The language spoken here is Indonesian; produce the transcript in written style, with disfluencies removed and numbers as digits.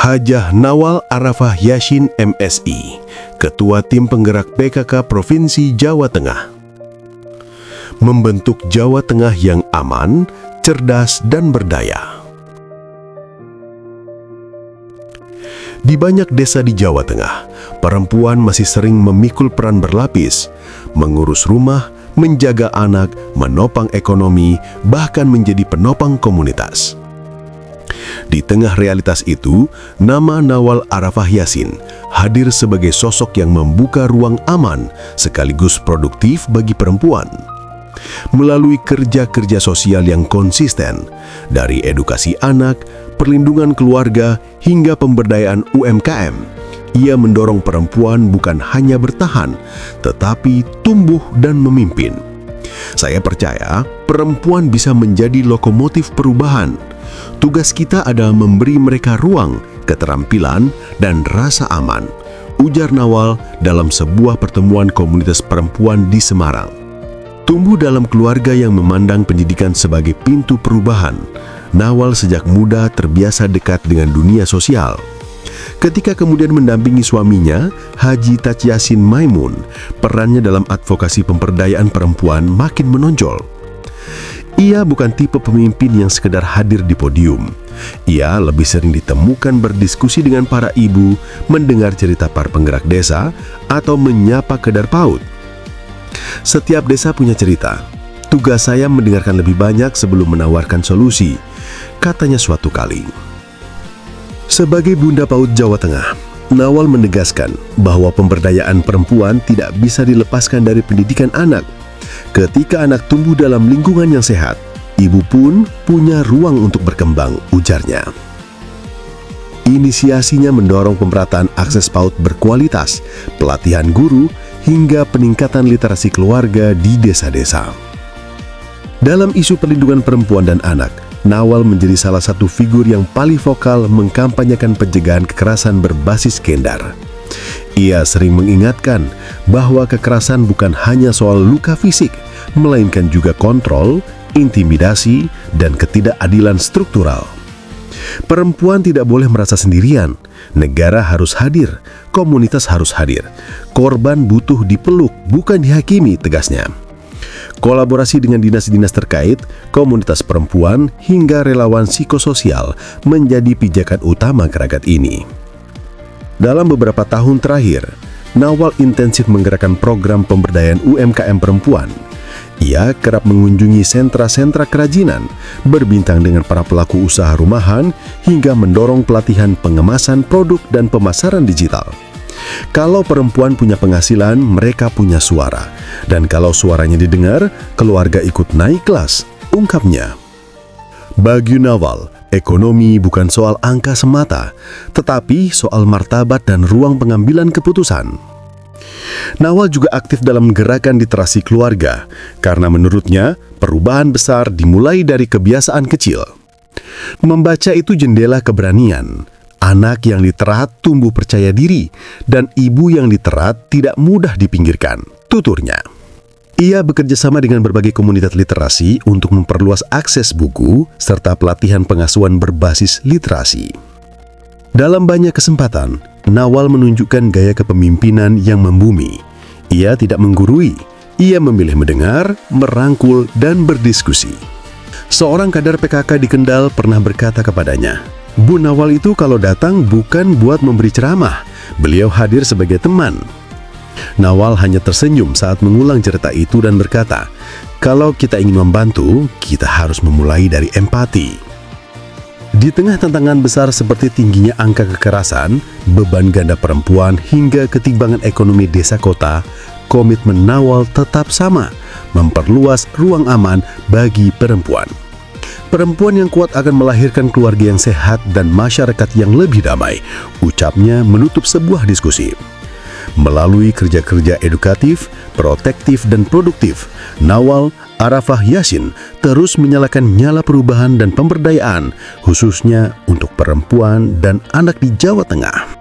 Hajah Nawal Arafah Yassin MSI, Ketua Tim Penggerak PKK Provinsi Jawa Tengah. Membentuk Jawa Tengah yang aman, cerdas, dan berdaya. Di banyak desa di Jawa Tengah, perempuan masih sering memikul peran berlapis, mengurus rumah, menjaga anak, menopang ekonomi, bahkan menjadi penopang komunitas. Di tengah realitas itu, nama Nawal Arafah Yassin hadir sebagai sosok yang membuka ruang aman sekaligus produktif bagi perempuan. Melalui kerja-kerja sosial yang konsisten, dari edukasi anak, perlindungan keluarga, hingga pemberdayaan UMKM, ia mendorong perempuan bukan hanya bertahan, tetapi tumbuh dan memimpin. Saya percaya perempuan bisa menjadi lokomotif perubahan. Tugas kita adalah memberi mereka ruang, keterampilan, dan rasa aman, ujar Nawal dalam sebuah pertemuan komunitas perempuan di Semarang. Tumbuh dalam keluarga yang memandang pendidikan sebagai pintu perubahan, Nawal sejak muda terbiasa dekat dengan dunia sosial. Ketika kemudian mendampingi suaminya, Haji Taj Yassin Maimun, perannya dalam advokasi pemberdayaan perempuan makin menonjol. Ia bukan tipe pemimpin yang sekedar hadir di podium. Ia lebih sering ditemukan berdiskusi dengan para ibu, mendengar cerita para penggerak desa, atau menyapa kedar PAUD. Setiap desa punya cerita. Tugas saya mendengarkan lebih banyak sebelum menawarkan solusi, katanya suatu kali. Sebagai Bunda PAUD Jawa Tengah, Nawal menegaskan bahwa pemberdayaan perempuan tidak bisa dilepaskan dari pendidikan anak. Ketika anak tumbuh dalam lingkungan yang sehat, ibu pun punya ruang untuk berkembang, ujarnya. Inisiasinya mendorong pemerataan akses PAUD berkualitas, pelatihan guru, hingga peningkatan literasi keluarga di desa-desa. Dalam isu perlindungan perempuan dan anak, Nawal menjadi salah satu figur yang paling vokal mengkampanyekan pencegahan kekerasan berbasis gender. Ia sering mengingatkan bahwa kekerasan bukan hanya soal luka fisik, melainkan juga kontrol, intimidasi, dan ketidakadilan struktural. Perempuan tidak boleh merasa sendirian. Negara harus hadir, komunitas harus hadir. Korban butuh dipeluk, bukan dihakimi, tegasnya. Kolaborasi dengan dinas-dinas terkait, komunitas perempuan, hingga relawan psikososial menjadi pijakan utama gerakan ini. Dalam beberapa tahun terakhir, Nawal intensif menggerakkan program pemberdayaan UMKM perempuan. Ia kerap mengunjungi sentra-sentra kerajinan, berbintang dengan para pelaku usaha rumahan, hingga mendorong pelatihan pengemasan produk dan pemasaran digital. Kalau perempuan punya penghasilan, mereka punya suara. Dan kalau suaranya didengar, keluarga ikut naik kelas, ungkapnya. Bagi Nawal, ekonomi bukan soal angka semata, tetapi soal martabat dan ruang pengambilan keputusan. Nawal juga aktif dalam gerakan literasi keluarga, karena menurutnya perubahan besar dimulai dari kebiasaan kecil. Membaca itu jendela keberanian. Anak yang literat tumbuh percaya diri, dan ibu yang literat tidak mudah dipinggirkan, tuturnya. Ia bekerja sama dengan berbagai komunitas literasi untuk memperluas akses buku serta pelatihan pengasuhan berbasis literasi. Dalam banyak kesempatan, Nawal menunjukkan gaya kepemimpinan yang membumi. Ia tidak menggurui, ia memilih mendengar, merangkul, dan berdiskusi. Seorang kader PKK di Kendal pernah berkata kepadanya, Bu Nawal itu kalau datang bukan buat memberi ceramah, beliau hadir sebagai teman. Nawal hanya tersenyum saat mengulang cerita itu dan berkata, kalau kita ingin membantu, kita harus memulai dari empati. Di tengah tantangan besar seperti tingginya angka kekerasan, beban ganda perempuan, hingga ketimbangan ekonomi desa kota, komitmen Nawal tetap sama, memperluas ruang aman bagi perempuan. Perempuan yang kuat akan melahirkan keluarga yang sehat dan masyarakat yang lebih damai, ucapnya menutup sebuah diskusi. Melalui kerja-kerja edukatif, protektif, dan produktif, Nawal Arafah Yassin terus menyalakan nyala perubahan dan pemberdayaan, khususnya untuk perempuan dan anak di Jawa Tengah.